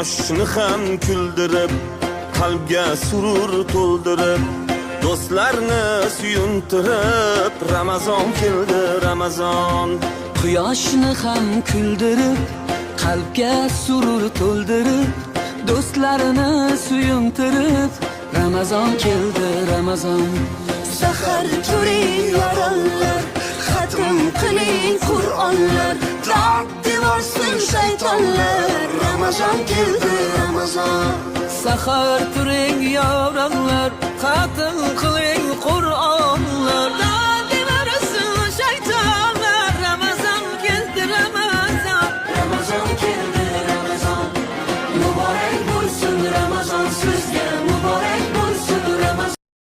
Quyoshni ham kuldirib, qalbga surur to'ldirib, do'stlarni suyuntirib, Ramazon keldi, Ramazon. Quyoshni ham kuldirib, qalbga surur to'ldirib, do'stlarini suyuntirib, Ramazon keldi, Ramazon. Sahar turing yorollar, xatm qiling Qur'onlar, dod devorsin shaytonlar. Ramazon keldi, Ramazon. Sahar turing yorog'lar, xatm